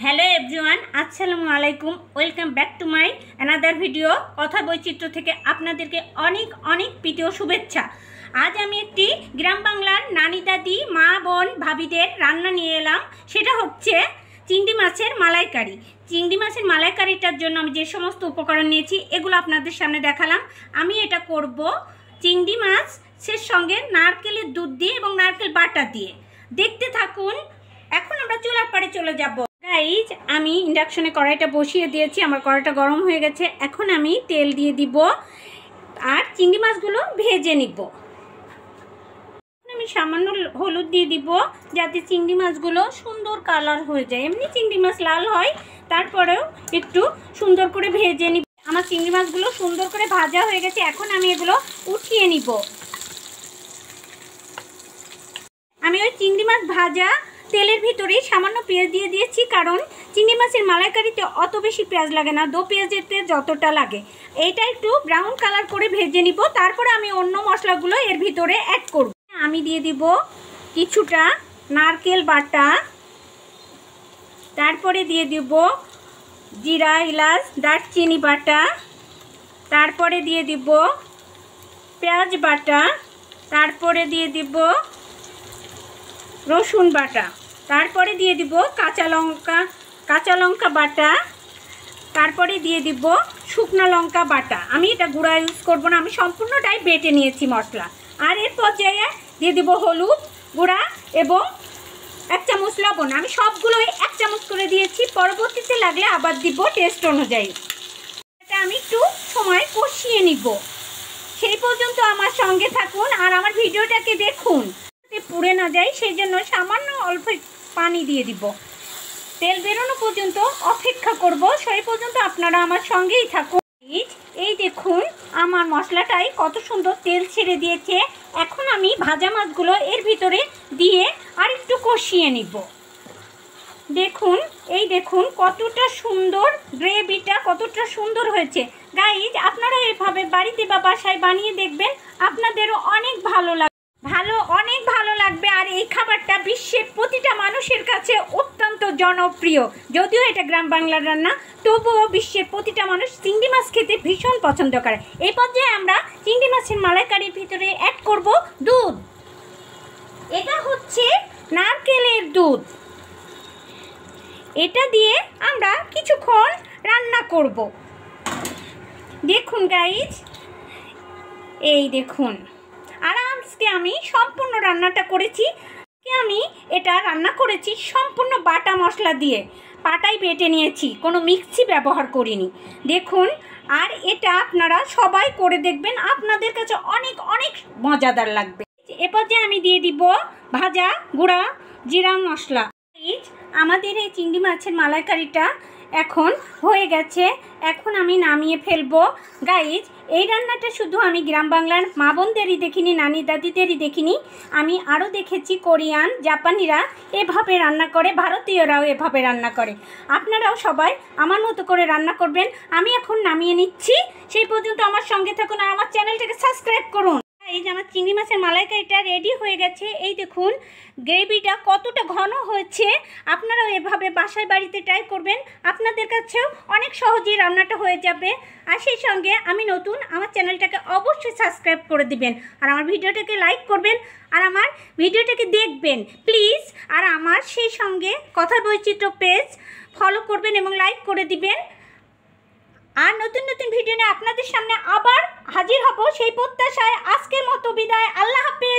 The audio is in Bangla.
হ্যালো এভরিওয়ান, আসসালামু আলাইকুম। Welcome back to my another video. কথা বৈচিত্র্য থেকে আপনাদেরকে অনেক অনেক প্রীতি ও শুভেচ্ছা। আজ আমি একটি গ্রাম বাংলার নানি দাদি মা বোন ভাবিদের রান্না নিয়ে এলাম। সেটা হচ্ছে চিংড়ি মাছের মালাইকারি। চিংড়ি মাছের মালাইকারিটার জন্য আমি যে সমস্ত উপকরণ নিয়েছি এগুলো আপনাদের সামনে দেখালাম। আমি এটা করব চিংড়ি মাছের সঙ্গে নারকেলের দুধ দিয়ে এবং নারকেল বাটা দিয়ে। দেখতে থাকুন। এখন আমরা চুলার পাড়ে চলে যাব। গাইজ, আমি ইন্ডাকশনে কড়াইটা বসিয়ে দিয়েছি। আমার কড়াইটা গরম হয়ে গেছে। এখন আমি তেল দিয়ে দিব আর চিংড়ি মাছগুলো ভেজে নিব। আমি সামান্য হলুদ দিয়ে দিব যাতে চিংড়ি মাছগুলো সুন্দর কালার হয়ে যায়। এমনি চিংড়ি মাছ লাল হয়, তারপরেও একটু সুন্দর করে ভেজে নিব। আমার চিংড়ি মাছগুলো সুন্দর করে ভাজা হয়ে গেছে। এখন আমি এগুলো উঠিয়ে নিব। আমি ওই চিংড়ি মাছ ভাজা তেলের ভিতরে সামান্য পেঁয়াজ দিয়ে দিয়েছি, কারণ চিংড়ি মাছের মালাইকারিতে অত বেশি পেঁয়াজ লাগে না, দো পেঁয়াজেতে যতটা লাগে। এইটা একটু ব্রাউন কালার করে ভেজে নিব। তারপরে আমি অন্য মশলাগুলো এর ভিতরে অ্যাড করব। আমি দিয়ে দিব কিছুটা নারকেল বাটা, তারপরে দিয়ে দিব জিরা এলাচ দারচিনি বাটা, তারপরে দিয়ে দিব পেঁয়াজ বাটা, তারপরে দিয়ে দিব রসুন বাটা, তারপরে দিয়ে দিব কাঁচা লঙ্কা বাটা, তারপরে দিয়ে দিব শুকনো লঙ্কা বাটা। আমি এটা গুঁড়া ইউজ করব না, আমি সম্পূর্ণটাই বেটে নিয়েছি মশলা। আর এর পর্যায়ে দিয়ে দিব হলুদ গুঁড়া এবং 1 চামচ লবণ। আমি সবগুলোই 1 চামচ করে দিয়েছি। পরবর্তীতে লাগলে আবার দিব টেস্ট অনুযায়ী। এটা আমি একটু সময় কষিয়ে নিব। সেই পর্যন্ত আমার সঙ্গে থাকুন আর আমার ভিডিওটাকে দেখুন, পুড়ে না যায়। সেই জন্য সামান্য অল্প পানি দিয়ে দিব। তেল বেরোনো পর্যন্ত অপেক্ষা করব। সেই পর্যন্ত আপনারা আমার সঙ্গেই থাকুন। এই দেখুন আমার মশলাটাই কত সুন্দর তেল ছেড়ে দিয়েছে। এখন আমি ভাজা মাছগুলো এর ভিতরে দিয়ে আর একটু কষিয়ে নিব। দেখুন, এই দেখুন কতটা সুন্দর গ্রেভিটা, কতটা সুন্দর হয়েছে। গাইজ, আপনারা এভাবে বাড়িতে বা বাসায় বানিয়ে দেখবেন, আপনাদেরও অনেক অনেক ভালো লাগবে। আর এই খাবারটা বিশ্বের প্রতিটা মানুষের কাছে অত্যন্ত জনপ্রিয়। যদিও এটা গ্রাম বাংলার রান্না, তবুও বিশ্বের প্রতিটা মানুষ চিংড়ি মাছ খেতে ভীষণ পছন্দ করে। এই পর্যায়ে আমরা চিংড়ি মাছের মালাইকারির ভিতরে অ্যাড করব দুধ। এটা হচ্ছে নারকেলের দুধ। এটা দিয়ে আমরা কিছুক্ষণ রান্না করব। দেখুন গাইজ, এই দেখুন আরামসে আমি সম্পূর্ণ রান্নাটা করেছি। আমি এটা রান্না করেছি সম্পূর্ণ বাটা মশলা দিয়ে, পাটাই বেটে নিয়েছি, কোনো মিক্সি ব্যবহার করিনি। দেখুন, আর এটা আপনারা সবাই করে দেখবেন, আপনাদের কাছে অনেক অনেক মজাদার লাগবে। এরপর যে আমি দিয়ে দিব ভাজা গুঁড়া জিরা মশলা। আমাদের এই চিংড়ি মাছের মালাইকারিটা এখন হয়ে গেছে। এখন আমি নামিয়ে ফেলবো। গাইজ, এই রান্নাটা শুধু আমি গ্রাম বাংলার মা বোনদেরই দেখিনি, নানি দাদিদেরই দেখিনি, আমি আরও দেখেছি কোরিয়ান, জাপানিরা এভাবে রান্না করে, ভারতীয়রাও এভাবে রান্না করে। আপনারাও সবাই আমার মতো করে রান্না করবেন। আমি এখন নামিয়ে নিচ্ছি। সেই পর্যন্ত আমার সঙ্গে থাকুন আর আমার চ্যানেলটাকে সাবস্ক্রাইব করুন। এই যে আমার চিংড়ি মাছের মালাইকারিটা রেডি হয়ে গেছে। এই দেখুন গ্রেভিটা কতটা ঘন হয়েছে। আপনারাও এভাবে বাসায় বাড়িতে ট্রাই করবেন, আপনাদের কাছেও অনেক সহজেই রান্নাটা হয়ে যাবে। আর সেই সঙ্গে আমি নতুন, আমার চ্যানেলটাকে অবশ্যই সাবস্ক্রাইব করে দিবেন আর আমার ভিডিওটাকে লাইক করবেন আর আমার ভিডিওটাকে দেখবেন প্লিজ। আর আমার সেই সঙ্গে কথা বৈচিত্র্য পেজ ফলো করবেন এবং লাইক করে দিবেন। আর নতুন নতুন ভিডিও নিয়ে আপনাদের সামনে আবার হাজির হব সেই প্রত্যাশায় আজকের মতো বিদায়। আল্লাহ হাফেজ।